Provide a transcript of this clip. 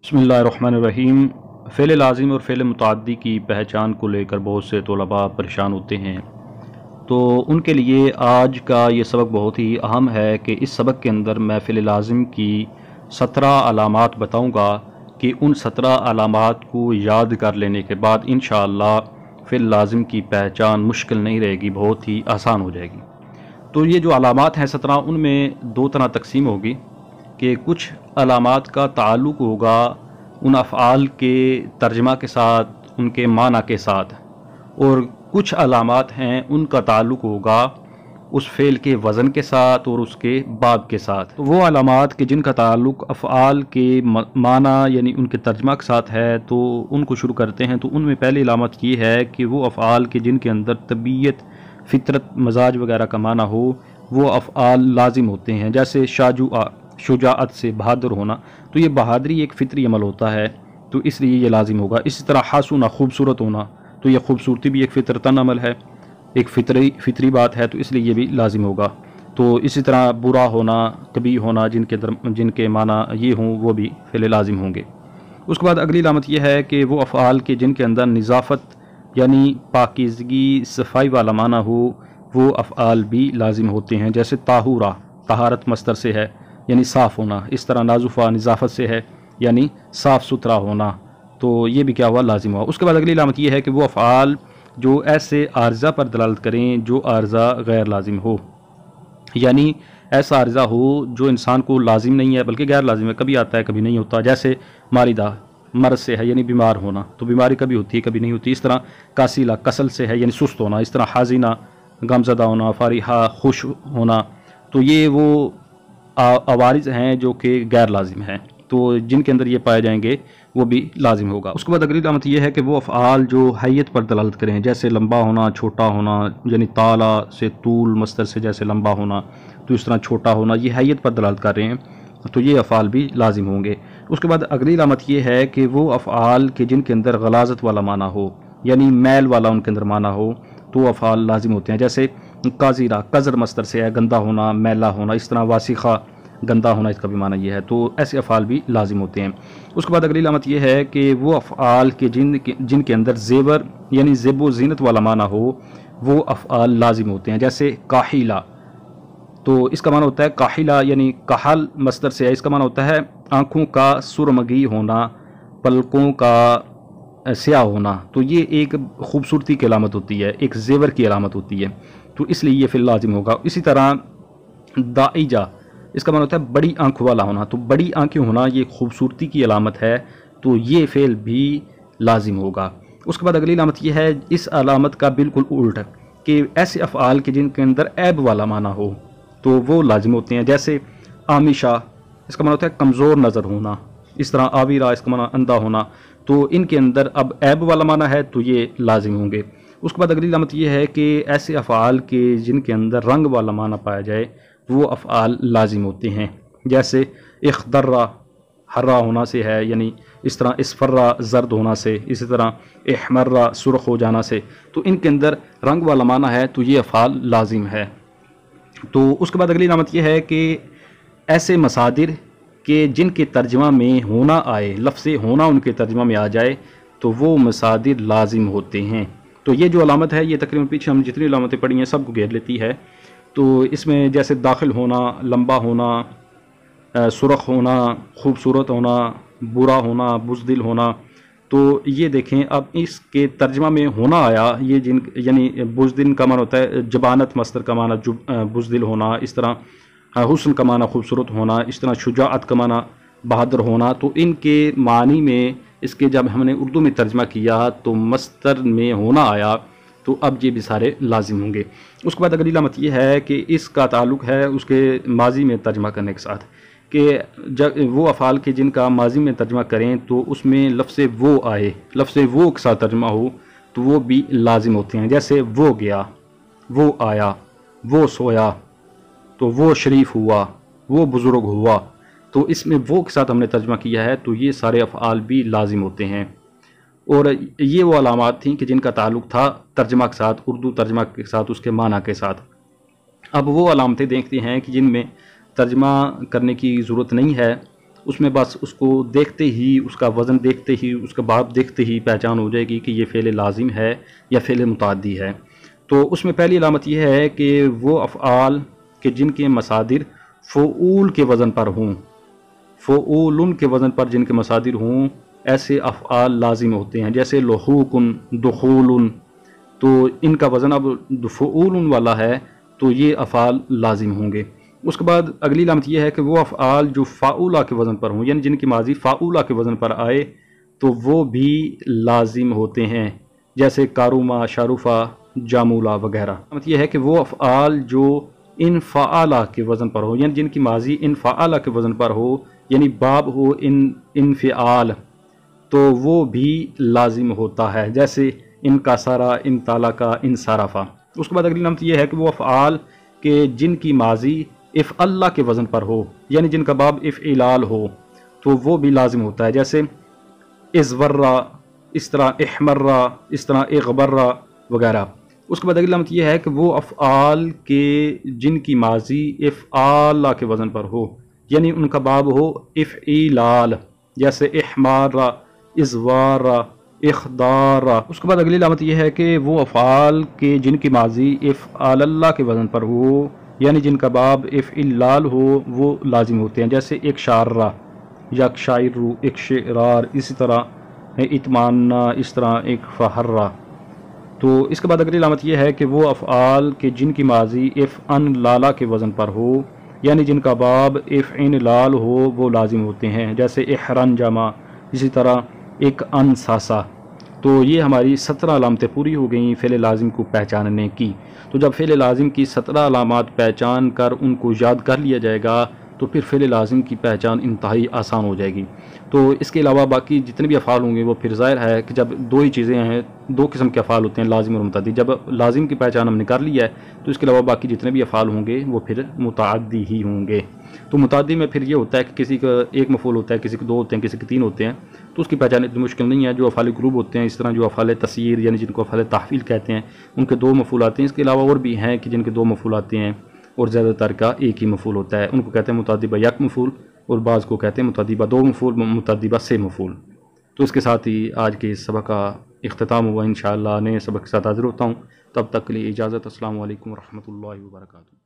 बिस्मिल्लाहिर्रहमानिर्रहीम। फ़ेल लाज़िम और फ़ेल मुतअद्दी की पहचान को लेकर बहुत से तलबा परेशान होते हैं, तो उनके लिए आज का ये सबक बहुत ही अहम है कि इस सबक के अंदर मैं फ़ेल लाज़िम की 17 अलामात बताऊंगा कि उन 17 अलामात को याद कर लेने के बाद इंशाअल्लाह फ़ेल लाज़िम की पहचान मुश्किल नहीं रहेगी, बहुत ही आसान हो जाएगी। तो ये जो अलामात हैं 17, उनमें दो तरह तकसीम होगी कि कुछ अलामात का ताल्लुक़ होगा उन अफ़आल के तर्जमा के साथ, उनके माना के साथ, और कुछ अलामात हैं उनका ताल्लुक़ होगा उस फ़ेल के वज़न के साथ और उसके बाब के साथ। तो वो अलामात के जिनका ताल्लुक़ अफ़आल के माना यानी उनके तर्जमा के साथ है, तो उनको शुरू करते हैं। तो उनमें पहली अलामत ये है कि वो अफ़आल के जिनके अंदर तबीयत, फ़ितरत, मजाज वगैरह का माना हो, वो अफ़आल लाजिम होते हैं। जैसे शुजाअत से बहादुर होना, तो ये बहादुरी एक फ़ितरी अमल होता है, तो इसलिए ये लाजिम होगा। इसी तरह हसूना, खूबसूरत होना, तो ये खूबसूरती भी एक फ़ितरतन अमल है, एक फ़ितरी बात है, तो इसलिए ये भी लाजिम होगा। तो इसी तरह बुरा होना, कभी होना, जिनके माना ये हों, वो भी फ़ेल लाजिम होंगे। उसके बाद अगली अलामत यह है कि वो अफ़आल के जिनके अंदर निज़ाफ़त यानी पाकीज़गी, सफाई वाला माना हो, वो अफ़आल भी लाजिम होते हैं। जैसे ताहुरा, तहारत मस्तर से है यानी साफ़ होना। इस तरह नाजुफ़ा निज़ाफ़त से है यानी साफ़ सुथरा होना, तो ये भी क्या हुआ, लाजिम हुआ। उसके बाद अगली अलामत ये है कि वो अफ़आल जो ऐसे आर्ज़ा पर दलालत करें जो आर्ज़ा गैर लाजिम हो, यानी ऐसा आर्ज़ा हो जो इंसान को लाजिम नहीं है बल्कि गैर लाजिम है, कभी आता है कभी नहीं होता। जैसे मारिदा, मर्ज़ से है यानी बीमार होना, तो बीमारी कभी होती है कभी नहीं होती। इस तरह कासिला, कसल से है यानी सुस्त होना। इस तरह हाजिना, गमज़दा होना, फारिहा, खुश होना, तो ये वो अवारिज़ हैं जो कि गैर लाजिम हैं, तो जिनके अंदर ये पाए जाएंगे वो भी लाजिम होगा। उसके बाद अगली अलामत ये है कि वो अफ़आल जो हैयत पर दलालत करें, जैसे लंबा होना, छोटा होना, यानी ताला से तूल, मस्तर से जैसे लंबा होना, तो इस तरह छोटा होना, ये हैयत पर दलालत कर रहे हैं, तो ये अफ़आल भी लाजिम होंगे। उसके बाद अगली अलामत ये है कि वो अफ़आल के जिनके अंदर गलाज़त वाला माना हो, यानी मैल वाला उनके अंदर माना हो, तो अफ़आल लाजिम होते हैं। जैसे काज़िरा, कज़र मस्तर से है, गंदा होना, मैला होना। इस तरह वासिखा, गंदा होना, इसका भी माना ये है, तो ऐसे अफ़आल भी लाजिम होते हैं। उसके बाद अगली अलामत ये है कि वो अफ़आल के जिनके अंदर ज़ेवर यानी ज़ेब व ज़ीनत वाला माना हो, वो अफ़आल लाजिम होते हैं। जैसे काहिला, तो इसका माना होता है काहिला यानी कहल मस्तर से है, इसका माना होता है आँखों का सुरमगी होना, पलकों का स्याह होना, तो ये एक खूबसूरती की अलामत होती है, एक ज़ेवर की अलामत होती है, तो इसलिए ये फिर लाजिम होगा। इसी तरह दाइजा, इसका माना होता है बड़ी आँख वाला होना, तो बड़ी आँखें होना ये खूबसूरती की अलामत है, तो ये फ़ेल भी लाजिम होगा। उसके बाद अगली अलामत ये है इस अलामत का बिल्कुल उल्ट कि ऐसे अफ़आल के जिनके अंदर ऐब वाला माना हो, तो वो लाजिम होते हैं। जैसे आमिशा, इसका माना होता है कमज़ोर नज़र होना। इस तरह आविरा, इसका माना अंधा होना, तो इनके अंदर अब ऐब वाला माना है, तो ये लाजिम होंगे। उसके बाद अगली अलामत ये है कि ऐसे अफ़आल के जिनके अंदर रंग वाला माना पाया जाए, वो अफ़आल लाजिम होते हैं। जैसे इख्दर्रा, हर्रा होना से है, यानी इस तरह इसफर्रा, ज़र्द होना से, इसी तरह इहमर्रा, सुर्ख हो जाना से, तो इनके अंदर रंग वाला माना है, तो ये अफ़आल लाजिम है। तो उसके बाद अगली अलामत यह है कि ऐसे मसादिर के जिनके तर्जमा में होना आए, लफ्ज़ होना उनके तर्जमा में आ जाए, तो वो मसादिर लाजिम होते हैं। तो ये जो अलामत है, ये तकरीबन पीछे हम जितनी अलामतें पढ़ी हैं सबको घेर लेती है। तो इसमें जैसे दाखिल होना, लंबा होना, सुरख होना, खूबसूरत होना, बुरा होना, बुज़दिल होना, तो ये देखें अब इसके तर्जमा में होना आया, ये यानी बुज़दिल का माना होता है जबानत मस्तर का माना बुज़दिल होना। इस तरह हुस्न का माना खूबसूरत होना। इस तरह शुजाअत का माना बहादुर होना। तो इनके मानी में इसके जब हमने उर्दू में तर्जमा किया तो मस्तर में होना आया, तो अब ये भी सारे लाजिम होंगे। उसके बाद अगली अलामत ये है कि इसका ताल्लुक़ है उसके माजी में तर्जमा करने के साथ, कि जब वो अफ़आल के जिनका माजी में तर्जमा करें तो उसमें लफ्ज़ वो आए, लफ्ज़ वो के साथ तर्जमा हो, तो वो भी लाजिम होते हैं। जैसे वो गया, वो आया, वो सोया, तो वो शरीफ हुआ, वो बुज़ुर्ग हुआ, तो इसमें वो के साथ हमने तर्जमा किया है, तो ये सारे अफ़आल भी लाजिम होते हैं। और ये वो अलामात थीं कि जिनका ताल्लुक़ था तर्जमा के साथ, उर्दू तर्जमा के साथ, उसके माना के साथ। अब वो अलामतें देखते हैं कि जिनमें तर्जमा करने की ज़रूरत नहीं है اس میں بس اس کو دیکھتے ہی، اس کا وزن دیکھتے ہی، اس کا باب دیکھتے ہی پہچان ہو جائے گی کہ یہ فعل لازم ہے یا فعل متعدی ہے۔ تو اس میں پہلی علامت یہ ہے کہ وہ افعال کہ جن کے مصادر فعول کے وزن پر ہوں، فعولن کے وزن پر جن کے مصادر ہوں، ایسے افعال لازم ہوتے ہیں، جیسے لحوقن، دخولن، تو ان کا وزن اب فعولن والا ہے تو یہ افعال لازم ہوں گے۔ اس کے بعد اگلی علامت یہ ہے کہ وہ افعال جو فاعولہ کے وزن پر ہوں، یعنی جن کی ماضی فاعولہ کے وزن پر آئے تو وہ بھی لازم ہوتے ہیں، جیسے کاروما، شاروفا، جامولا وغیرہ۔ علامت یہ ہے کہ وہ افعال جو انفعالہ کے وزن پر ہو، یعنی جن کی ماضی انفعالہ کے وزن پر ہو، یعنی باب ہو انفعال، تو وہ بھی لازم ہوتا ہے، جیسے ان کا سارا، ان تالا کا، ان صارفا۔ اس کے بعد اگلی علامت یہ ہے کہ وہ افعال کہ جن کی ماضی افعلہ کے وزن پر ہو، یعنی جن کا باب افعلال ہو، تو وہ بھی لازم ہوتا ہے، جیسے ازورا، اس طرح احمرا، اس طرح اغبرا وغیرہ۔ اس کے بعد اگلی علامت یہ ہے کہ وہ افعال کے جن کی ماضی افعالہ کے وزن پر ہو، یعنی ان کا باب ہو افعلال، جیسے احمارا، ازوارا، اخدارا۔ اس کے بعد اگلی علامت یہ ہے کہ وہ افعال کے جن کی ماضی افعال اللہ کے وزن پر ہو، یعنی جن کا باب افعلال ہو، وہ لازم ہوتے ہیں، جیسے ایک شارہ، یک شاعر، ایک شعرار، اسی طرح اتمانا، اس طرح ایک فہرہ۔ تو اس کے بعد اگلی علامت یہ ہے کہ وہ افعال کہ جن کی ماضی افعن لالا کے وزن پر ہو، یعنی جن کا باب افعن لال ہو، وہ لازم ہوتے ہیں، جیسے احرن جمع، اسی طرح ایک ان ساسا۔ تو یہ ہماری 17 علامتیں پوری ہو گئیں فعل لازم کو پہچاننے کی۔ تو جب فعل لازم کی 17 علامات پہچان کر ان کو یاد کر لیا جائے گا تو پھر فعل لازم کی پہچان انتہائی آسان ہو جائے گی۔ تو اس کے علاوہ باقی جتنے بھی افعال ہوں گے وہ پھر ظاہر ہے کہ جب دو ہی چیزیں ہیں، دو قسم کے افعال ہوتے ہیں، لازم اور متعدی، جب لازم کی پہچان ہم نے کر لی ہے تو اس کے علاوہ باقی جتنے بھی افعال ہوں گے وہ پھر متعدی ہی ہوں گے۔ تو متعدی میں پھر یہ ہوتا ہے کہ کسی کا ایک مفعول ہوتا ہے، کسی کے 2 ہوتے ہیں، کسی کے 3 ہوتے ہیں، تو اس کی پہچان اتنی مشکل نہیں ہے۔ جو افعال گروپ ہوتے ہیں، اس طرح جو افعال تسییر یعنی جن کو افعال تحویل کہتے ہیں، ان کے 2 مفعول آتے ہیں۔ اس کے علاوہ اور بھی ہیں کہ جن کے 2 مفعول آتے ہیں اور زیادہ تر کا ایک ہی مفعول ہوتا ہے، ان کو کہتے ہیں متعدی یک مفعول، اور بعض کو کہتے ہیں متعدی 2 مفعول، متعدی 3 مفعول۔ تو اس کے ساتھ ہی آج کے اس سبق کا اختتام ہوا۔ انشاءاللہ نئے سبق کے ساتھ حاضر ہوتا ہوں، تب تک کے لیے اجازت۔ السلام علیکم ورحمۃ اللہ وبرکاتہ۔